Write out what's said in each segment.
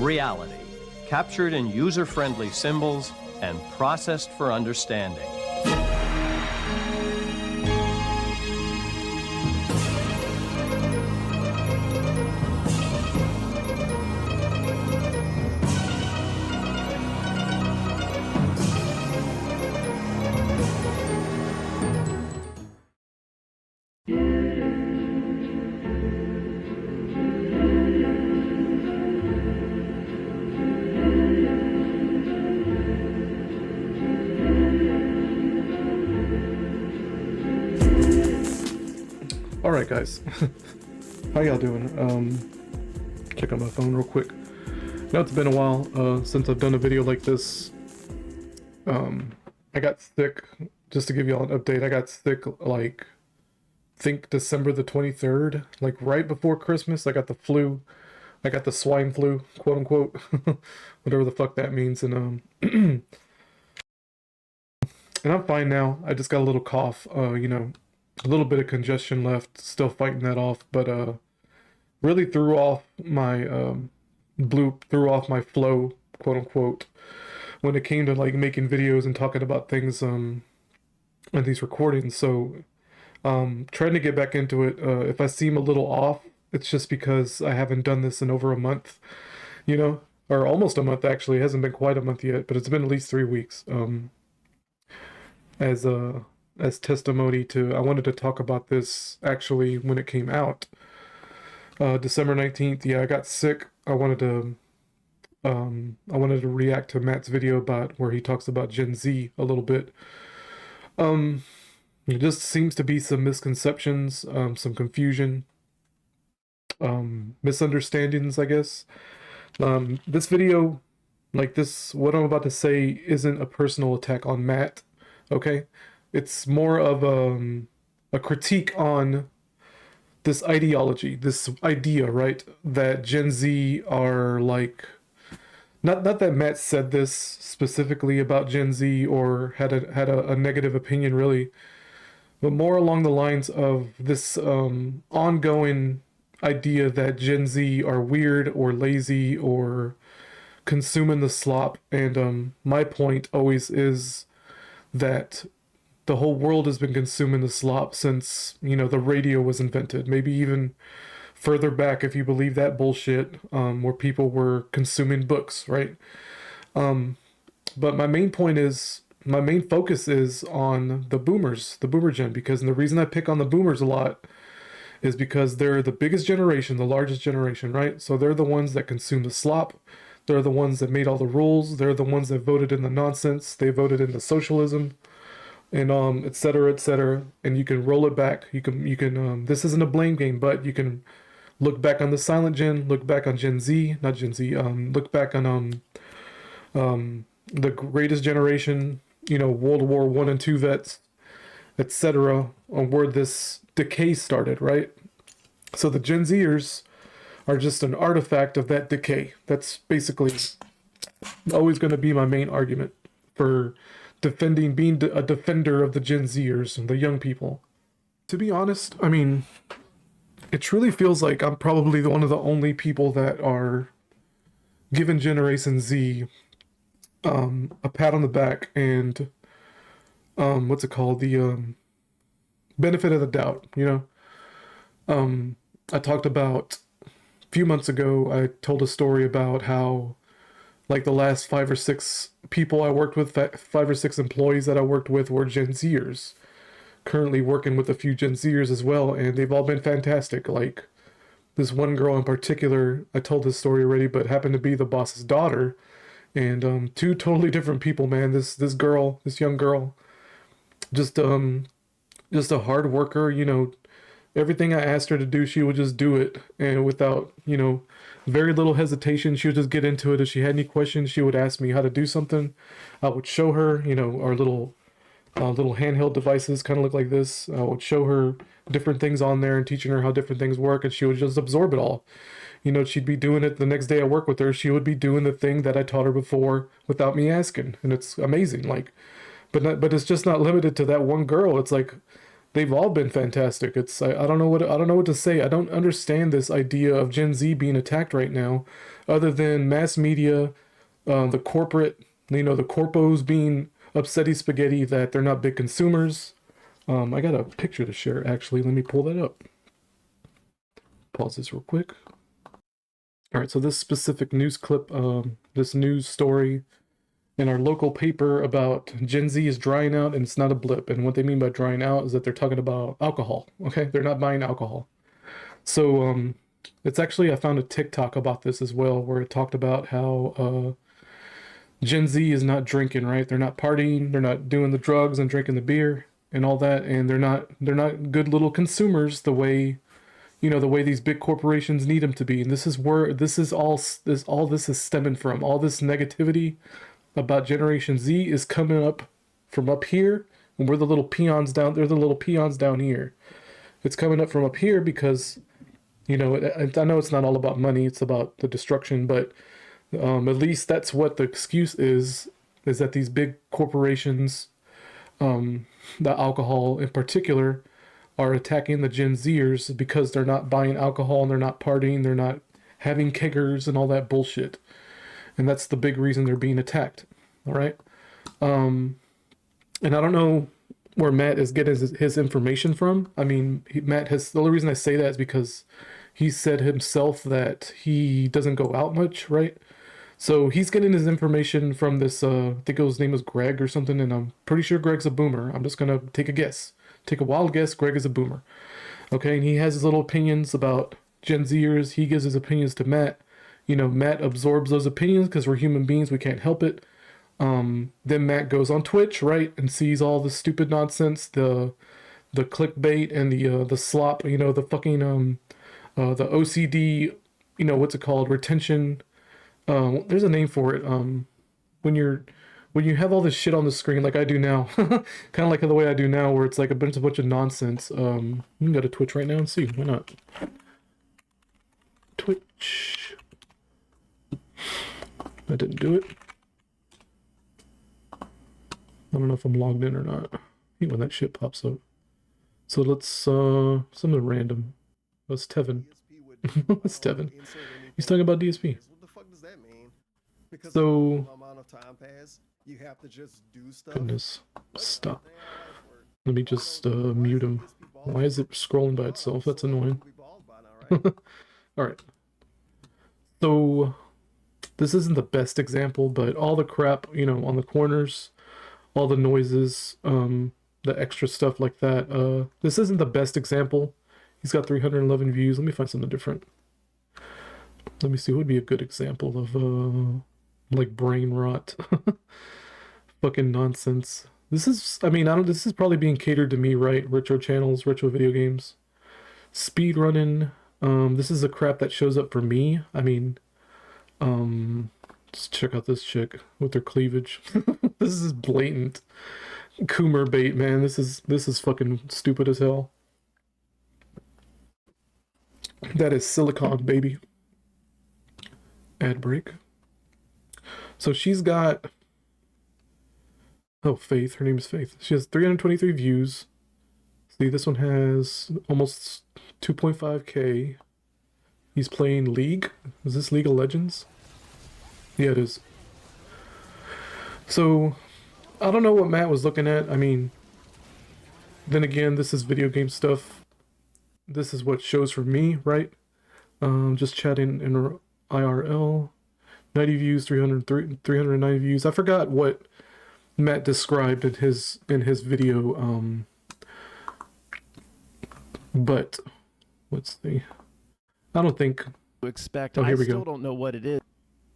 reality, captured in user-friendly symbols and processed for understanding. Alright guys, how y'all doing? Check on my phone real quick. Now it's been a while since I've done a video like this. I got sick, just to give y'all an update, I got sick like, I think December the 23rd, like right before Christmas. I got the flu, I got the swine flu, quote unquote, whatever the fuck that means, and and I'm fine now. I just got a little cough, you know, a little bit of congestion left, still fighting that off, but really threw off my threw off my flow, quote unquote, when it came to like making videos and talking about things in these recordings. So trying to get back into it. If I seem a little off, it's just because I haven't done this in over a month, you know, or almost a month actually. It hasn't been quite a month yet, but it's been at least 3 weeks. As testimony to, I wanted to talk about this actually when it came out, December 19th. Yeah, I got sick. I wanted to react to Matt's video about where he talks about Gen Z a little bit. It just seems to be some misconceptions, some confusion, misunderstandings, I guess. This video, like this, what I'm about to say isn't a personal attack on Matt, okay? It's more of a critique on this ideology, this idea, right? That Gen Z are like, not that Matt said this specifically about Gen Z or had a negative opinion really, but more along the lines of this ongoing idea that Gen Z are weird or lazy or consuming the slop. And my point always is that the whole world has been consuming the slop since, you know, the radio was invented. Maybe even further back, if you believe that bullshit, where people were consuming books, right? But my main point is, my main focus is on the boomers, the boomer gen, because the reason I pick on the boomers a lot is because they're the biggest generation, the largest generation, right? So they're the ones that consume the slop. They're the ones that made all the rules. They're the ones that voted in the nonsense. They voted in the socialism, and et cetera, et cetera. And you can roll it back. You can this isn't a blame game, but you can look back on the silent gen, look back on Gen Z, not Gen Z, look back on the greatest generation, you know, World War I and II vets, et cetera, on where this decay started, right? So the Gen Zers are just an artifact of that decay. That's basically always going to be my main argument for defending, being a defender of the Gen Zers and the young people. To be honest, I mean, it truly feels like I'm probably one of the only people that are giving Generation Z a pat on the back and what's it called, the benefit of the doubt, you know. I talked about a few months ago, I told a story about how like the last 5 or 6 people I worked with, 5 or 6 employees that I worked with were Gen Zers. Currently working with a few Gen Zers as well, and they've all been fantastic. Like this one girl in particular, I told this story already, but happened to be the boss's daughter. And 2 totally different people, man. This young girl, just a hard worker, you know. Everything I asked her to do, she would just do it, and without, you know, very little hesitation, she would just get into it. If she had any questions, she would ask me how to do something. I would show her, you know, our little handheld devices kind of look like this. I would show her different things on there and teaching her how different things work, and she would just absorb it all. You know, she'd be doing it the next day I work with her. She would be doing the thing that I taught her before without me asking, and it's amazing. Like, but it's just not limited to that one girl. It's like they've all been fantastic. I don't know what to say. I don't understand this idea of Gen Z being attacked right now, other than mass media, the corporate, the corpos being upsetty spaghetti that they're not big consumers. I got a picture to share actually. Let me pull that up. Pause this real quick. All right, so this specific news clip, this news story in our local paper about Gen Z is drying out and it's not a blip. And what they mean by drying out is that they're talking about alcohol, okay? They're not buying alcohol. So it's actually, I found a TikTok about this as well, where it talked about how Gen Z is not drinking, right? They're not partying, they're not doing the drugs and drinking the beer and all that, and they're not good little consumers the way, the way these big corporations need them to be. And this is where this is stemming from. All this negativity about Generation Z is coming up from up here, and we're the little peons down. They're the little peons down here. It's coming up from up here because, I know it's not all about money. It's about the destruction, but at least that's what the excuse is that these big corporations, the alcohol in particular, are attacking the Gen Zers because they're not buying alcohol and they're not partying, they're not having keggers and all that bullshit. And that's the big reason they're being attacked. All right. And I don't know where Matt is getting his information from. I mean, the only reason I say that is because he said himself that he doesn't go out much, right? So he's getting his information from this, I think his name was Greg or something, and I'm pretty sure Greg's a boomer. I'm just going to take a guess. Take a wild guess, Greg is a boomer. Okay, and he has his little opinions about Gen Zers. He gives his opinions to Matt. Matt absorbs those opinions because we're human beings. We can't help it. Then Matt goes on Twitch, right, and sees all the stupid nonsense, the clickbait and the slop, the fucking, the OCD, what's it called? Retention. There's a name for it. When you have all this shit on the screen like I do now, kind of like the way I do now, where it's like a bunch of nonsense. You can go to Twitch right now and see. Why not? Twitch. I didn't do it. I don't know if I'm logged in or not. I hate when that shit pops up. So let's something random. That's Tevin. That's Tevin. He's talking about DSP. What the fuck does that mean? Because So amount of time pass, you have to just do stuff. goodness, stop. Let me just mute him. Why is it scrolling by itself? That's annoying. All right. So this isn't the best example, but all the crap, on the corners, all the noises, the extra stuff like that. This isn't the best example. He's got 311 views. Let me find something different. Let me see what would be a good example of like brain rot. Fucking nonsense. This is, this is probably being catered to me, right? Retro channels, retro video games. Speed running. This is the crap that shows up for me. Just check out this chick with her cleavage. This is blatant Coomer bait, man. This is fucking stupid as hell. That is silicon, baby. Ad break. So she's got, Faith. Her name is Faith. She has 323 views. See, this one has almost 2.5K. He's playing League. Is this League of Legends? Yeah, it is. So, I don't know what Matt was looking at. Then again, this is video game stuff. This is what shows for me, right? Just chatting in IRL. 90 views, 390 views. I forgot what Matt described in his video. But let's see. I don't think to expect. Oh, here I we still go. don't know what it is.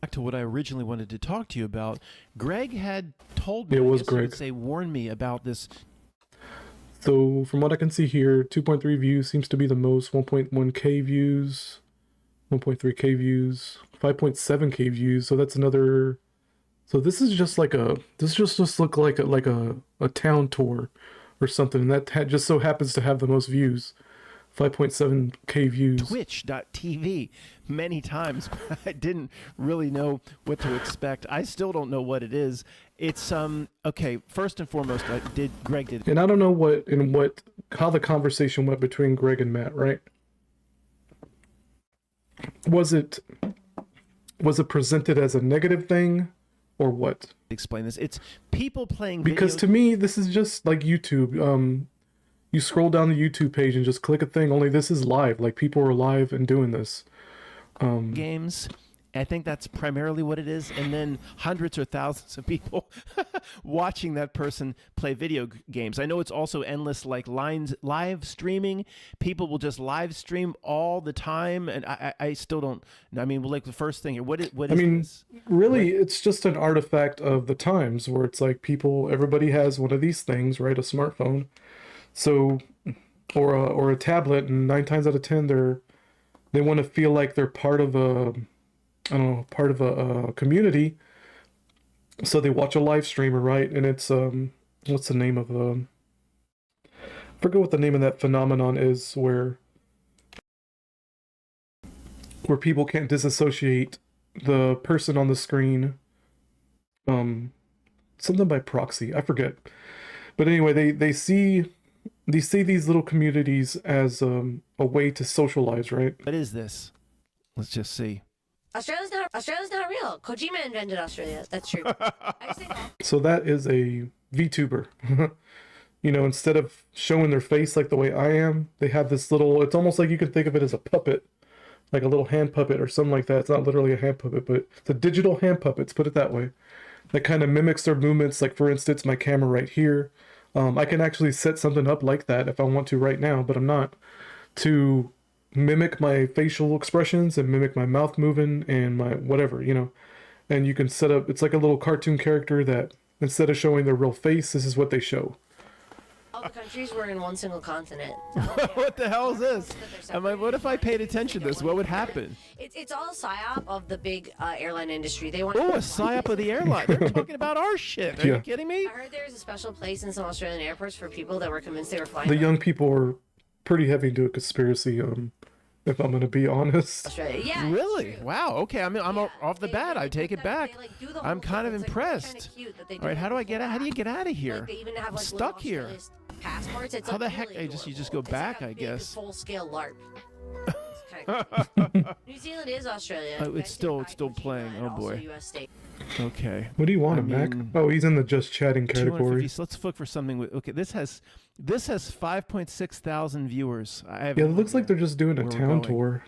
Back to what I originally wanted to talk to you about. Greg had told me, It was I guess you could Greg. say, warned me about this. So from what I can see here, 2.3 views seems to be the most. 1.1K views, 1.3K views, 5.7K views. So that's another. So this is just like this just look like a town tour or something. And that just so happens to have the most views. 5.7K views. Twitch.tv many times, but I didn't really know what to expect. I still don't know what it is. It's okay. First and foremost, Greg did. And I don't know how the conversation went between Greg and Matt, right? Was it presented as a negative thing, or what? Explain this. It's people playing because to me this is just like YouTube. You scroll down the YouTube page and just click a thing, only this is live, like people are live and doing this. Games. I think that's primarily what it is, and then hundreds or thousands of people watching that person play video games. I know it's also endless, like live streaming. People will just live stream all the time, and I still don't. I mean, like the first thing here, what is this? Really, it's just an artifact of the times where it's like everybody has one of these things, right? A smartphone, so or a tablet, and 9 times out of 10 they want to feel like they're part of a community, so they watch a live streamer, right? And it's what's the name of I forget what the name of that phenomenon is, where people can't disassociate the person on the screen. Something by proxy, I forget. But anyway, they see these little communities as a way to socialize, right? What is this? Let's just see. Australia's not real. Kojima invented Australia. That's true. So that is a VTuber. Instead of showing their face like the way I am, they have this little, it's almost like you can think of it as a puppet, like a little hand puppet or something like that. It's not literally a hand puppet, but it's a digital hand puppet, let's put it that way. That kind of mimics their movements. Like, for instance, my camera right here. I can actually set something up like that if I want to right now, but I'm not, to mimic my facial expressions and mimic my mouth moving and my whatever, and you can set up, it's like a little cartoon character that instead of showing their real face, this is what they show. All the countries were in one single continent. What the hell is this? What if I paid attention to this? What would happen? It's all a psyop of the big airline industry. They want. Oh, a psyop of the airline. They're talking about our shit. Are you kidding me? I heard there's a special place in some Australian airports for people that were convinced they were flying. The young people are pretty heavy into a conspiracy. If I'm gonna be honest. Australia. Yeah. Really? Wow. Okay. I'm off the bat. I take it back. I'm kind of impressed. All right. How do you get out of here? I'm stuck here. Passports. It's how the heck? You just go back, I guess. Full scale LARP. New Zealand is Australia. It's still playing. Oh boy. Okay. What do you want, Mac? Oh, he's in the just chatting category. So let's look for something with. Okay, this has 5.6 thousand viewers. Yeah, it looks like they're just doing a town tour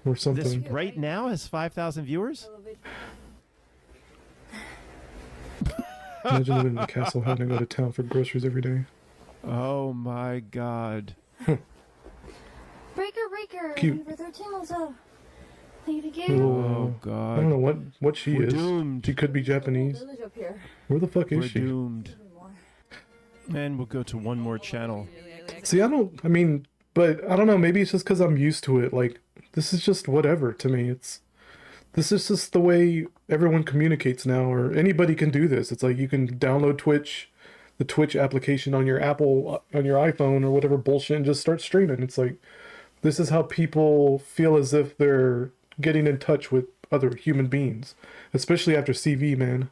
or something. This right now has 5,000 viewers. Imagine living in the castle, having to go to town for groceries every day. Oh my God. Breaker. Cute. Oh God. I don't know what she is. Doomed. She could be Japanese. Where the fuck is she? We're doomed. And we'll go to one more channel. See, but I don't know, maybe it's just because I'm used to it. Like, this is just whatever to me. This is just the way everyone communicates now, or anybody can do this. It's like you can download the Twitch application on your iPhone or whatever bullshit and just start streaming. It's like, this is how people feel as if they're getting in touch with other human beings, especially after CV, man.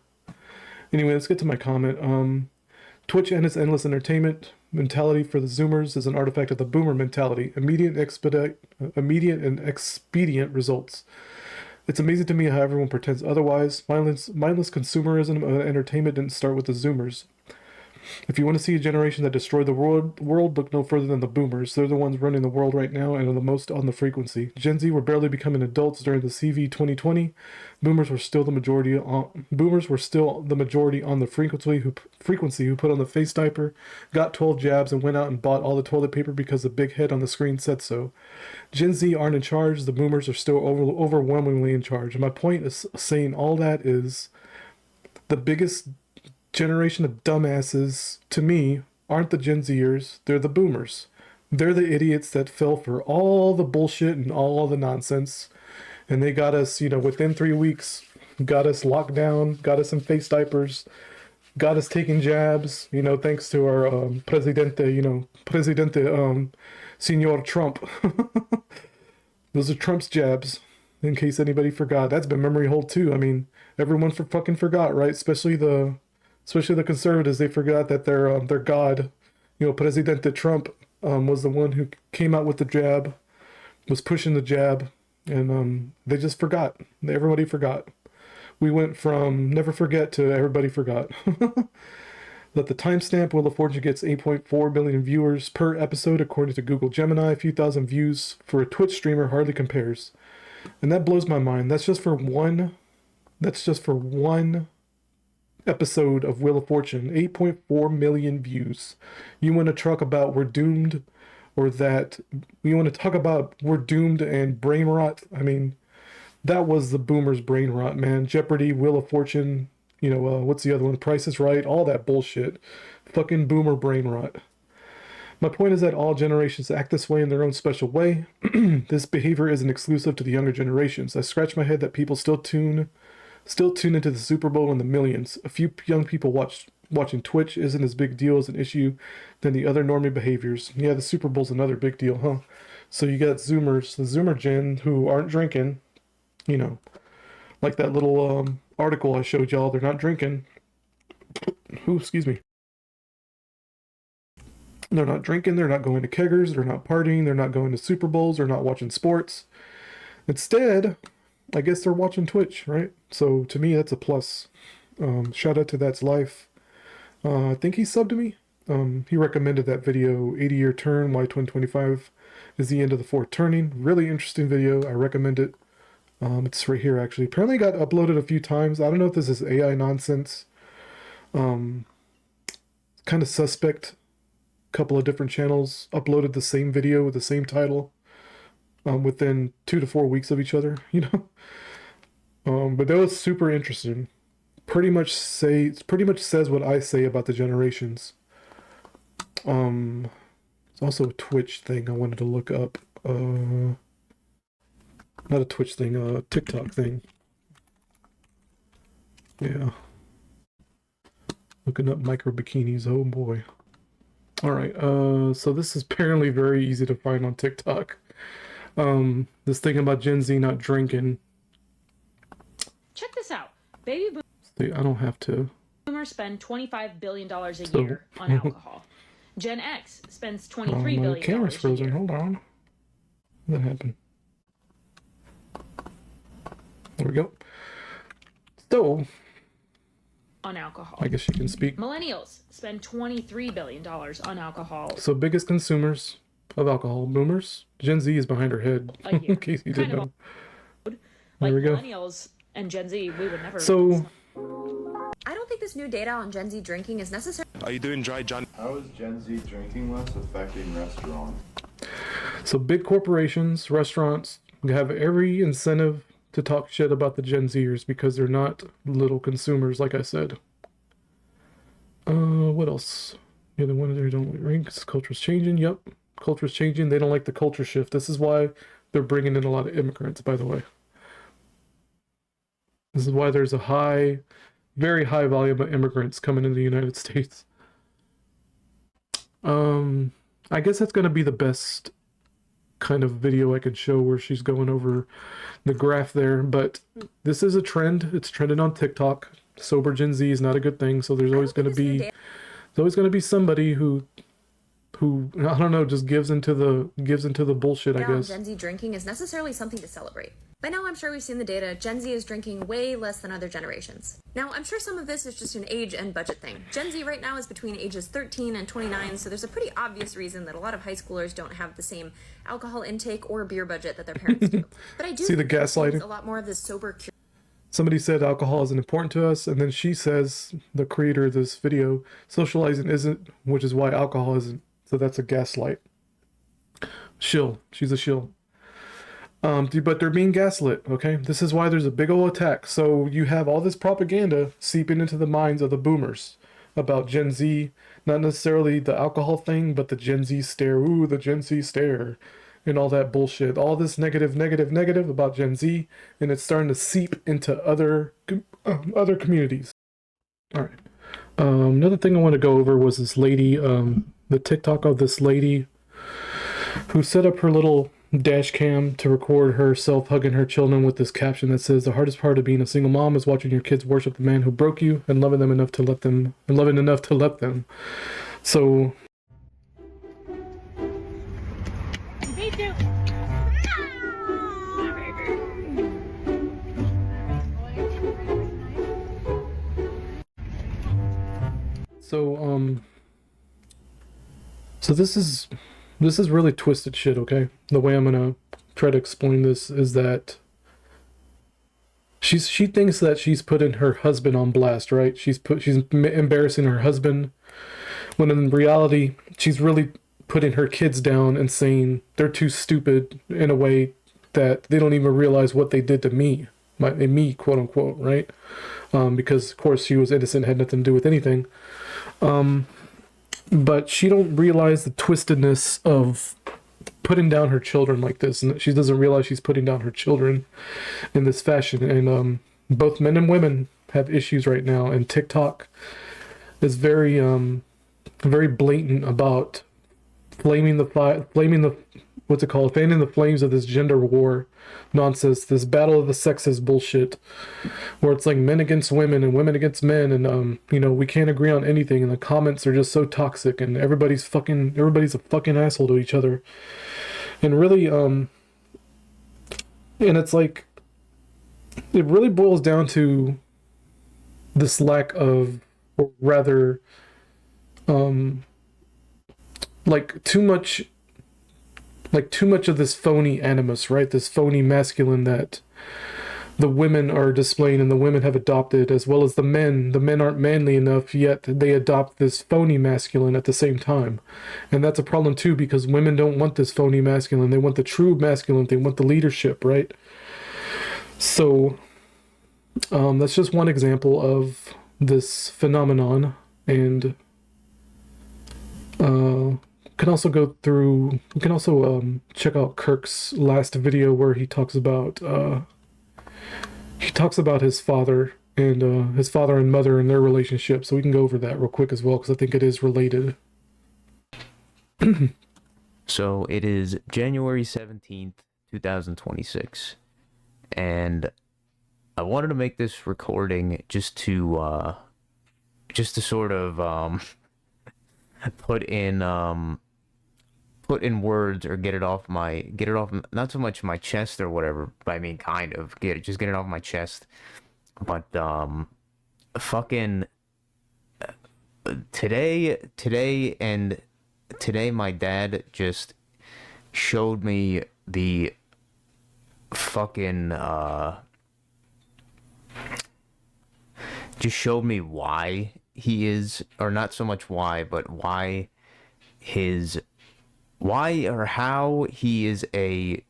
Anyway, let's get to my comment. Twitch and its endless entertainment mentality for the Zoomers is an artifact of the boomer mentality. Immediate and expedient results. It's amazing to me how everyone pretends otherwise. Mindless consumerism of entertainment didn't start with the Zoomers. If you want to see a generation that destroyed the world, look no further than the boomers. They're the ones running the world right now and are the most on the frequency. Gen Z were barely becoming adults during the CV 2020. Boomers were still the majority on the frequency who put on the face diaper, got 12 jabs, and went out and bought all the toilet paper because the big head on the screen said so. Gen Z aren't in charge. The boomers are still overwhelmingly in charge. And my point is saying all that is the biggest generation of dumbasses, to me, aren't the Gen Zers, they're the boomers. They're the idiots that fell for all the bullshit and all the nonsense, and they got us, within 3 weeks, got us locked down, got us in face diapers, got us taking jabs, thanks to our Presidente Senor Trump. Those are Trump's jabs, in case anybody forgot. That's been memory hold too. I mean, everyone fucking forgot, right? Especially the conservatives. They forgot that their god, Presidente Trump, was the one who came out with the jab, was pushing the jab, and they just forgot. Everybody forgot. We went from never forget to everybody forgot. Let the timestamp, Wheel of Fortune gets 8.4 million viewers per episode according to Google Gemini. A few thousand views for a Twitch streamer hardly compares. And that blows my mind. That's just for one episode of Wheel of Fortune. 8.4 million views. You want to talk about we're doomed, or that you want to talk about we're doomed and brain rot? I mean, that was the boomers' brain rot, man. Jeopardy, Wheel of Fortune, what's the other one? Price is Right, all that bullshit. Fucking boomer brain rot. My point is that all generations act this way in their own special way. This behavior isn't exclusive to the younger generations. I scratch my head that people still tune into the Super Bowl in the millions. A few young people watching Twitch isn't as big deal as an issue than the other normie behaviors. Yeah, the Super Bowl's another big deal, huh? So you got Zoomers, the Zoomer gen, who aren't drinking, like that little article I showed y'all. They're not drinking. Ooh, excuse me. They're not drinking. They're not going to keggers. They're not partying. They're not going to Super Bowls. They're not watching sports. Instead, I guess they're watching Twitch, right? So to me, that's a plus. Shout out to That's Life. I think he subbed to me. He recommended that video, 80-year turn, why 2025 is the end of the fourth turning. Really interesting video. I recommend it. It's right here, actually. Apparently got uploaded a few times. I don't know if this is AI nonsense. Kind of suspect. Couple of different channels uploaded the same video with the same title within 2 to 4 weeks of each other, But that was super interesting. Pretty much says what I say about the generations. It's also a Twitch thing I wanted to look up. Not a Twitch thing, a TikTok thing. Yeah. Looking up micro bikinis, oh boy. Alright, so this is apparently very easy to find on TikTok. This thing about Gen Z not drinking. Check this out. Baby See, I don't have to. boomers spend $25 billion a year on alcohol. Gen X spends $23 billion my camera's a frozen. year. Hold on. What happened? There we go. So, On alcohol. I guess you can speak. Millennials spend $23 billion on alcohol So, biggest consumers of alcohol, boomers. Gen Z is behind her head, a year. in case you didn't know. Like we go. millennials and Gen Z, we would never. So, I don't think this new data on Gen Z drinking is necessary. Are you doing dry John? How is Gen Z drinking less affecting restaurants? So big corporations, restaurants have every incentive to talk shit about the Gen Zers because they're not little consumers, like I said. What else? Yeah, the one that don't like drinks. Culture's changing. Yep, culture's changing. They don't like the culture shift. This is why they're bringing in a lot of immigrants, by the way. This is why there's a very high volume of immigrants coming into the United States. I guess that's going to be the best kind of video I can show where she's going over the graph there, but this is a trend. It's trending on TikTok. Sober Gen Z is not a good thing, so there's always going to be somebody who I don't know, just gives into the bullshit, I guess. Gen Z drinking is necessarily something to celebrate. By now, I'm sure we've seen the data. Gen Z is drinking way less than other generations. Now, I'm sure some of this is just an age and budget thing. Gen Z right now is between ages 13 and 29, so there's a pretty obvious reason that a lot of high schoolers don't have the same alcohol intake or beer budget that their parents do. But I do See the think there's gaslighting? a lot more of this sober. Somebody said alcohol isn't important to us, and then she says, the creator of this video, socializing isn't, which is why alcohol isn't. So that's a gaslight. Shill. She's a shill. But they're being gaslit, okay? This is why there's a big old attack. So you have all this propaganda seeping into the minds of the boomers about Gen Z, not necessarily the alcohol thing, but the Gen Z stare. Ooh, the Gen Z stare. And all that bullshit. All this negative about Gen Z, and it's starting to seep into other communities. All right. Another thing I want to go over was this lady, the TikTok of this lady who set up her little dash cam to record herself hugging her children with this caption that says, "The hardest part of being a single mom is watching your kids worship the man who broke you and loving enough to let them." So So this is really twisted shit, okay? The way I'm gonna try to explain this is that she thinks that she's putting her husband on blast, right? She's embarrassing her husband, when in reality she's really putting her kids down and saying they're too stupid in a way that they don't even realize what they did to me, quote unquote, right? Because of course she was innocent, had nothing to do with anything. But she don't realize the twistedness of putting down her children like this, and she doesn't realize she's putting down her children in this fashion. And both men and women have issues right now, and TikTok is very blatant about fanning the flames of this gender war nonsense, this battle of the sexes bullshit, where it's like men against women and women against men, and we can't agree on anything, and the comments are just so toxic, and everybody's a fucking asshole to each other, and really and it's like, it really boils down to this lack of, or rather too much of this phony animus, right? This phony masculine that the women are displaying and the women have adopted, as well as the men. The men aren't manly enough, yet they adopt this phony masculine at the same time. And that's a problem too, because women don't want this phony masculine. They want the true masculine. They want the leadership, right? So that's just one example of this phenomenon. And we can also check out Kirk's last video where he talks about his father and mother and their relationship. So we can go over that real quick as well, because I think it is related. So it is January 17th, 2026, and I wanted to make this recording just to sort of put in words, or get it off not so much my chest or whatever, but I mean kind of get it off my chest. But fucking today my dad just showed me the fucking just showed me why he is, or not so much why, but how he is a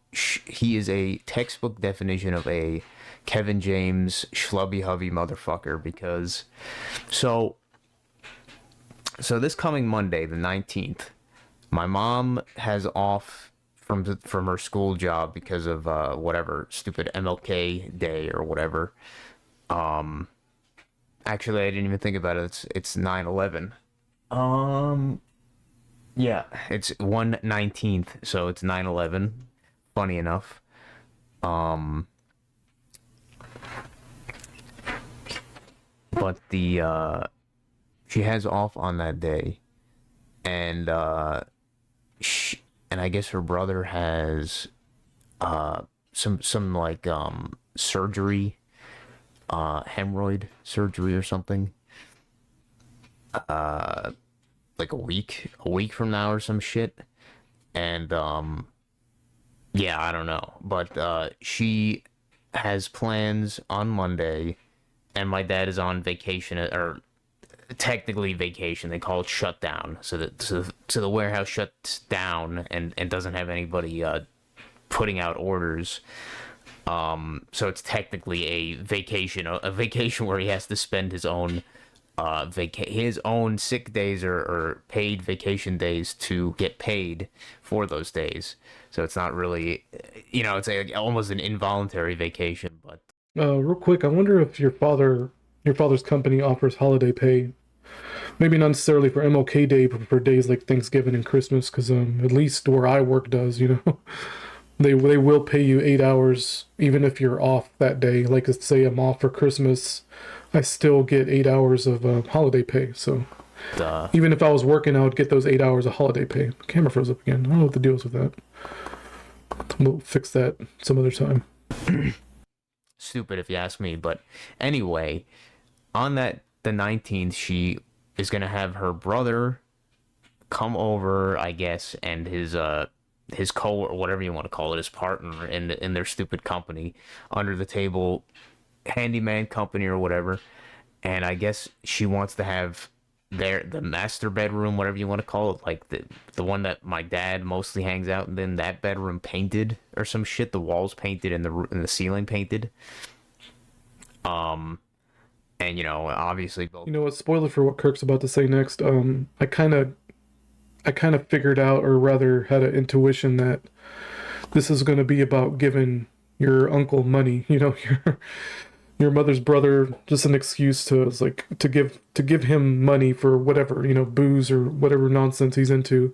textbook definition of a Kevin James schlubby hubby motherfucker. Because so this coming Monday, the 19th, my mom has off from her school job because of whatever stupid MLK Day or whatever. Actually, I didn't even think about it. It's 9/11. Yeah, it's 1/19th, so it's 9/11. Funny enough. But she has off on that day, and I guess her brother has some like surgery, hemorrhoid surgery or something, like a week from now or some shit. And yeah, I don't know, but she has plans on Monday, and my dad is on vacation, or technically vacation, they call it shutdown, so the warehouse shuts down and doesn't have anybody putting out orders. So it's technically a vacation where he has to spend his own his own sick days or paid vacation days to get paid for those days. So it's not really, it's almost an involuntary vacation. But real quick, I wonder if your father's company offers holiday pay. maybe not necessarily for MLK Day, but for days like Thanksgiving and Christmas, because at least where I work does, you know, they will pay you 8 hours even if you're off that day. Like, let's say I'm off for Christmas, I still get 8 hours of holiday pay. So even if I was working, I would get those 8 hours of holiday pay. Camera froze up again. I don't know what the deal is with that. We'll fix that some other time. Stupid if you ask me, but anyway, on the 19th, she is gonna have her brother come over, I guess, and his co, or whatever you want to call it, his partner in their stupid company, under the table handyman company or whatever. And I guess she wants to have the master bedroom, whatever you want to call it, like the one that my dad mostly hangs out in, then that bedroom painted or some shit, the walls painted and the ceiling painted. And you know, obviously both. You know what? Spoiler for what Kirk's about to say next. I kind of figured out, or rather had an intuition, that this is going to be about giving your uncle money. You know, your mother's brother, just an excuse to give him money for whatever, you know, booze or whatever nonsense he's into.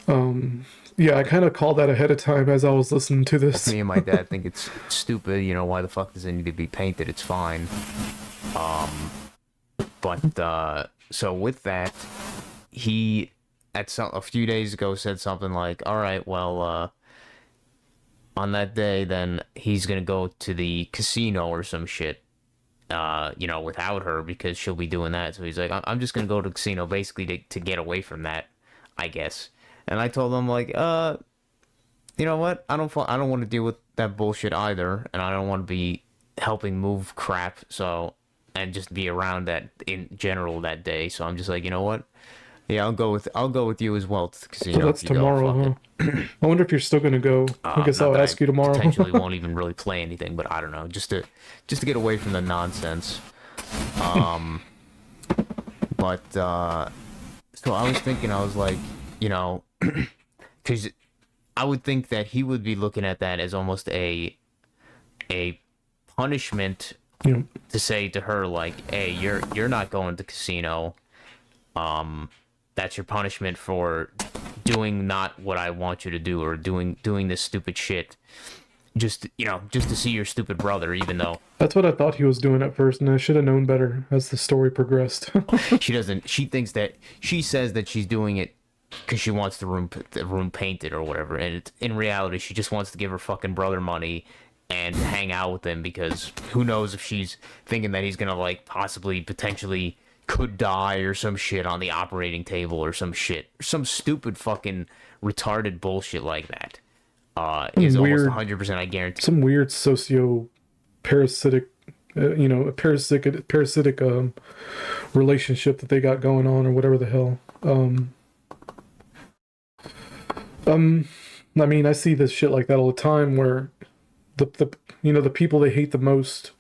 Yeah, I kind of called that ahead of time as I was listening to this. Me and my dad think it's stupid. You know, why the fuck does it need to be painted? It's fine. But so with that, he a few days ago said something like, all right, well, on that day, then he's gonna go to the casino or some shit, you know, without her, because she'll be doing that. So he's like, I'm just gonna go to the casino basically to get away from that, I guess. And I told him, like, you know what? I don't want to deal with that bullshit either, and I don't want to be helping move crap. So, and just be around that in general that day. So I'm just like, you know what? Yeah, I'll go with you as well to the casino. So that's tomorrow, huh? I wonder if you're still gonna go. I guess I'll ask you tomorrow. Potentially won't even really play anything, but I don't know. Just to get away from the nonsense. But so I was thinking, I was like, you know, because I would think that he would be looking at that as almost a punishment, yeah, to say to her, like, hey, you're not going to the casino. That's your punishment for doing not what I want you to do, or doing this stupid shit. Just, you know, just to see your stupid brother, even though... That's what I thought he was doing at first, and I should have known better as the story progressed. She says that she's doing it because she wants the room painted or whatever, and in reality, she just wants to give her fucking brother money and hang out with him, because who knows if she's thinking that he's gonna, like, potentially could die or some shit on the operating table or some shit. Some stupid fucking retarded bullshit like that. Is weird, almost 100%, I guarantee. Some weird socio-parasitic, you know, a parasitic relationship that they got going on, or whatever the hell. I mean, I see this shit like that all the time, where the people they hate the most,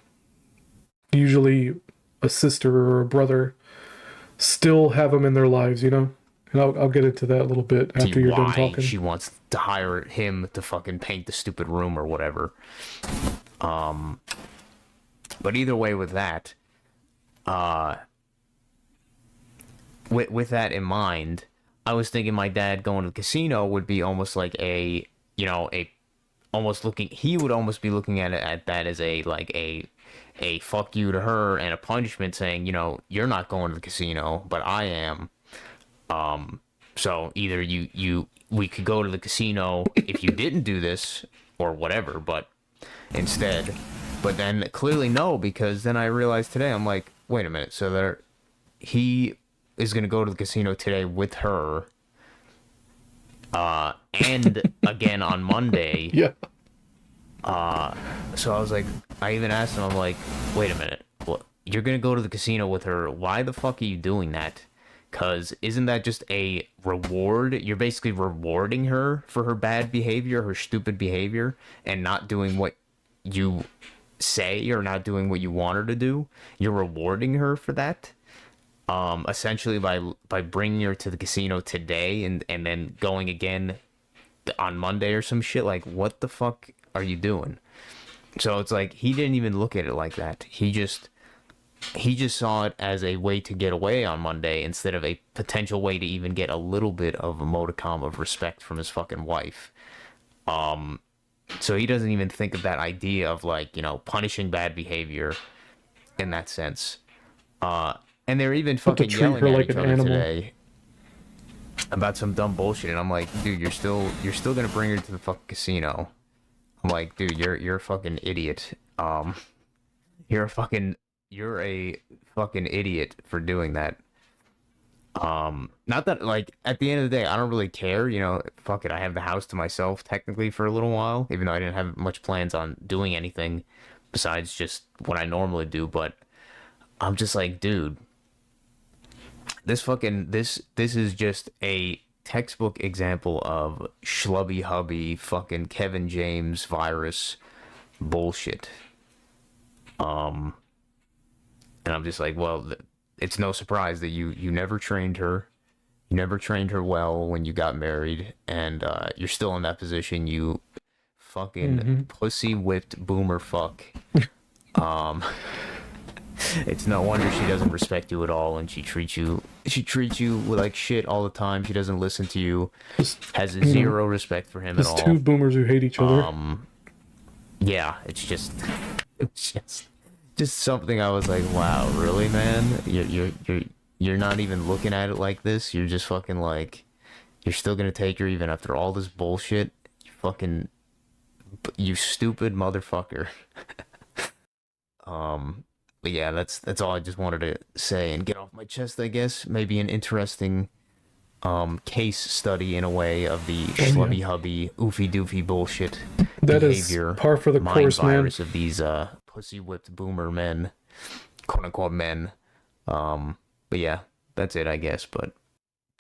usually a sister or a brother, still have them in their lives, you know? And I'll get into that a little bit after you're done talking. She wants to hire him to fucking paint the stupid room or whatever. But either way, with that, with that in mind, I was thinking my dad going to the casino would be almost like he would almost be looking at that as a fuck you to her, and a punishment, saying, you know, you're not going to the casino, but I am. So either we could go to the casino if you didn't do this or whatever, but instead, but then clearly no, because then I realized today, I'm like, wait a minute, so he is going to go to the casino today with her, and again on Monday. Yeah. So I was like, I even asked him, I'm like, wait a minute, you're going to go to the casino with her. Why the fuck are you doing that? Because isn't that just a reward? You're basically rewarding her for her bad behavior, her stupid behavior, and not doing what you say, or not doing what you want her to do. You're rewarding her for that. Essentially by bringing her to the casino today and then going again on Monday or some shit. Like, what the fuck are you doing? So it's like, he didn't even look at it like that. He just he just saw it as a way to get away on Monday instead of a potential way to even get a little bit of a modicum of respect from his fucking wife. So he doesn't even think of that idea of, like, you know, punishing bad behavior in that sense. And they're even fucking yelling at each other today about some dumb bullshit, and I'm like, dude, you're still gonna bring her to the fucking casino. I'm like, dude, you're a fucking idiot. You're a fucking idiot for doing that. Not that, like, at the end of the day, I don't really care, you know, fuck it, I have the house to myself technically for a little while, even though I didn't have much plans on doing anything besides just what I normally do, but I'm just like, dude, this is just a textbook example of schlubby hubby fucking Kevin James virus bullshit. And I'm just like, well, it's no surprise that you never trained her. You never trained her well when you got married, and you're still in that position, you fucking pussy whipped boomer fuck. It's no wonder she doesn't respect you at all, and she treats you like shit all the time. She doesn't listen to you. Has zero respect for him at all. Two boomers who hate each other. Yeah, it's just something I was like, wow, really, man? You're not even looking at it like this. You're just fucking like, you're still gonna take her even after all this bullshit. You stupid motherfucker. But yeah, that's all I just wanted to say and get off my chest, I guess. Maybe an interesting case study in a way of the schlubby hubby, oofy doofy bullshit that behavior. Is par for the course, virus man. Of these pussy whipped boomer men, quote unquote men. But yeah, that's it, I guess. But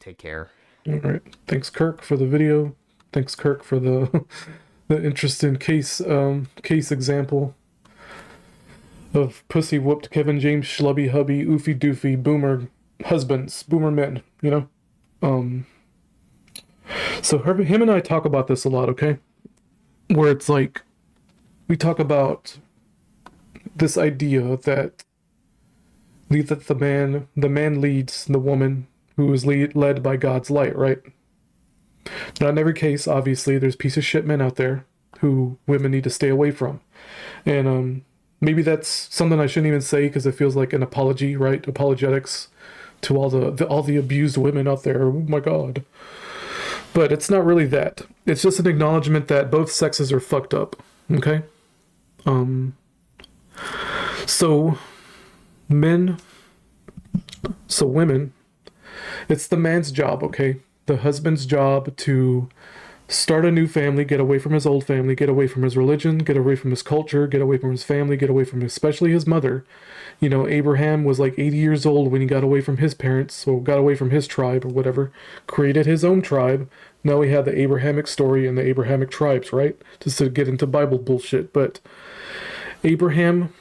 take care. All right. Thanks, Kirk, for the video. Thanks, Kirk, for the interesting case example of pussy whooped Kevin James schlubby hubby oofy doofy boomer husbands, boomer men, you know? So him and I talk about this a lot, okay? Where it's like, we talk about this idea that the man leads the woman who is led by God's light, right? Not in every case, obviously, there's piece of shit men out there who women need to stay away from. And, maybe that's something I shouldn't even say because it feels like an apology, right? Apologetics to all the abused women out there. Oh my God. But it's not really that. It's just an acknowledgement that both sexes are fucked up. Okay? So women, it's the man's job, okay? The husband's job to start a new family, get away from his old family, get away from his religion, get away from his culture, get away from his family, get away from especially his mother. You know, Abraham was like 80 years old when he got away from his parents, so got away from his tribe or whatever, created his own tribe. Now we have the Abrahamic story and the Abrahamic tribes, right? Just to get into Bible bullshit. But Abraham,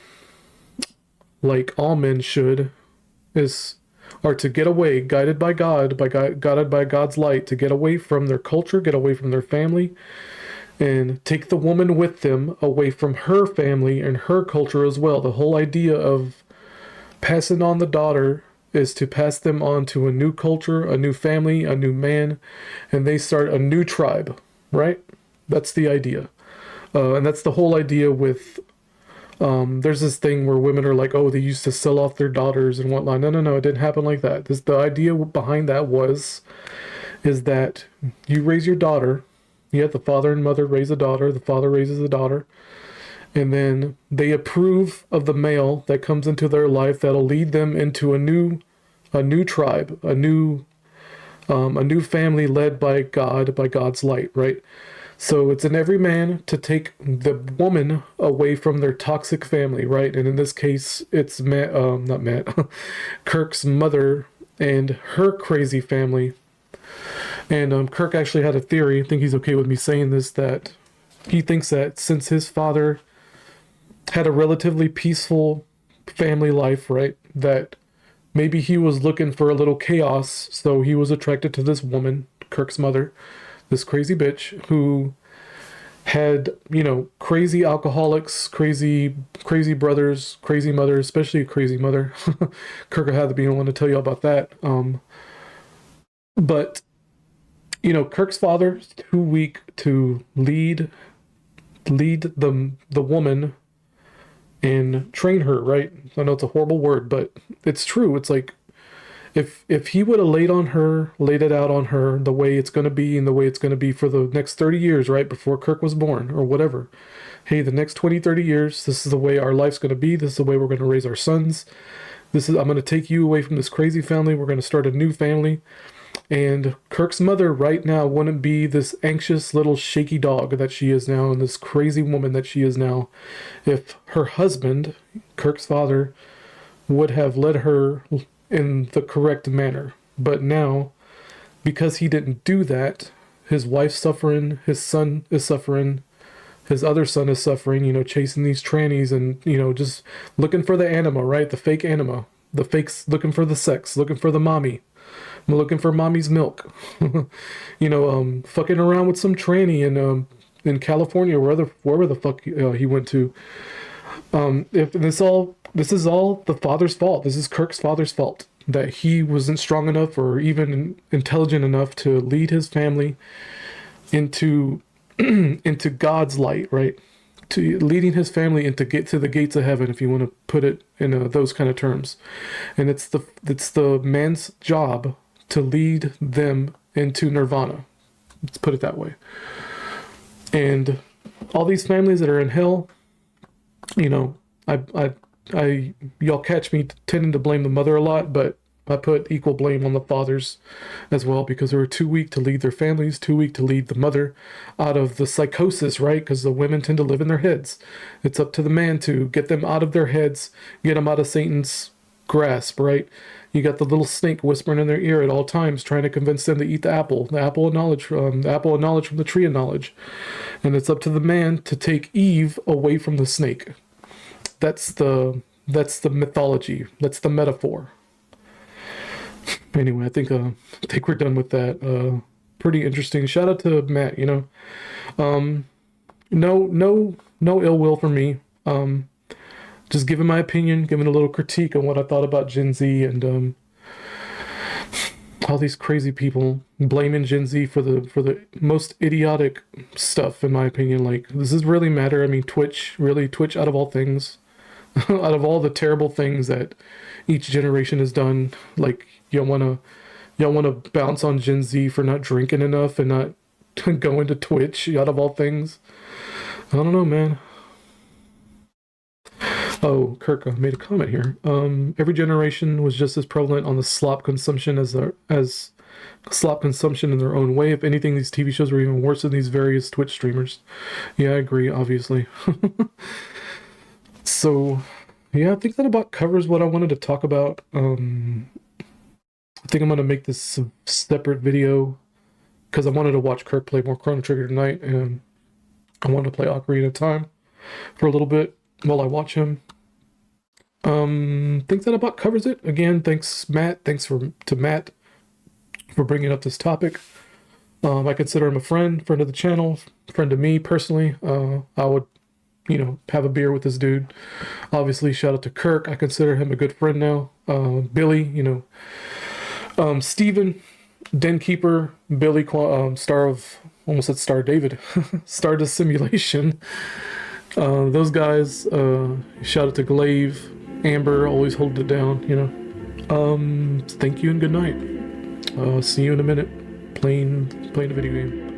like all men should, are to get away, guided by God, guided by God's light, to get away from their culture, get away from their family, and take the woman with them away from her family and her culture as well. The whole idea of passing on the daughter is to pass them on to a new culture, a new family, a new man, and they start a new tribe, right? That's the idea. And that's the whole idea with there's this thing where women are like, oh, they used to sell off their daughters and whatnot. No, it didn't happen like that. The idea behind that is that you raise your daughter. You have the father and mother raise a daughter. The father raises a daughter. And then they approve of the male that comes into their life that'll lead them into a new tribe, a new family led by God, by God's light, right? So it's in every man to take the woman away from their toxic family, right? And in this case, it's Kirk's mother and her crazy family. And Kirk actually had a theory, I think he's okay with me saying this, that he thinks that since his father had a relatively peaceful family life, right, that maybe he was looking for a little chaos, so he was attracted to this woman, Kirk's mother, this crazy bitch, who had, you know, crazy alcoholics, crazy brothers, crazy mothers, especially a crazy mother. Kirk will have to be the one to tell you about that. But you know, Kirk's father is too weak to lead the woman and train her, right? I know it's a horrible word, but it's true. It's like if he would have laid it out on her the way it's going to be and the way it's going to be for the next 30 years, right, before Kirk was born or whatever. Hey, the next 20, 30 years, this is the way our life's going to be. This is the way we're going to raise our sons. I'm going to take you away from this crazy family. We're going to start a new family. And Kirk's mother right now wouldn't be this anxious little shaky dog that she is now and this crazy woman that she is now if her husband, Kirk's father, would have led her in the correct manner. But now, because he didn't do that, his wife's suffering, his son is suffering, his other son is suffering, you know, chasing these trannies and, you know, just looking for the anima, right? The fake anima. The fakes looking for the sex, looking for the mommy. I'm looking for mommy's milk. You know, fucking around with some tranny in California, wherever the fuck he went to. If this is all the father's fault. This is Kirk's father's fault that he wasn't strong enough or even intelligent enough to lead his family into into God's light, right? To leading his family into get to the gates of heaven, if you want to put it in those kind of terms. And it's the man's job to lead them into nirvana. Let's put it that way. And all these families that are in hell, you know, I y'all catch me tending to blame the mother a lot, but I put equal blame on the fathers as well because they were too weak to lead their families, too weak to lead the mother out of the psychosis, right? Because the women tend to live in their heads. It's up to the man to get them out of their heads, get them out of Satan's grasp, right? You got the little snake whispering in their ear at all times, trying to convince them to eat the apple of knowledge, the apple of knowledge from the tree of knowledge. And it's up to the man to take Eve away from the snake. That's the mythology. That's the metaphor. Anyway, I think we're done with that. Pretty interesting. Shout out to Matt. You know, no ill will for me. Just giving my opinion, giving a little critique on what I thought about Gen Z and all these crazy people blaming Gen Z for the most idiotic stuff, in my opinion. Like, does this really matter? I mean, Twitch out of all things, out of all the terrible things that each generation has done, like, y'all wanna bounce on Gen Z for not drinking enough and not going to Twitch out of all things. I don't know, man. Oh, Kirk made a comment here. Every generation was just as prevalent on the slop consumption as slop consumption in their own way. If anything, these TV shows were even worse than these various Twitch streamers. Yeah, I agree, obviously. So, yeah, I think that about covers what I wanted to talk about. I think I'm going to make this a separate video because I wanted to watch Kirk play more Chrono Trigger tonight, and I wanted to play Ocarina of Time for a little bit while I watch him. Think that about covers it. Again, thanks Matt. Thanks to Matt for bringing up this topic. I consider him a friend of the channel, friend of me personally. I would, you know, have a beer with this dude. Obviously, shout out to Kirk. I consider him a good friend now. Billy, you know, Steven, Den Keeper, Billy, star of, almost said Star David, Stardust Simulation. Those guys, shout out to Glaive, Amber, always hold it down, you know. Thank you and good night. See you in a minute, playing a video game.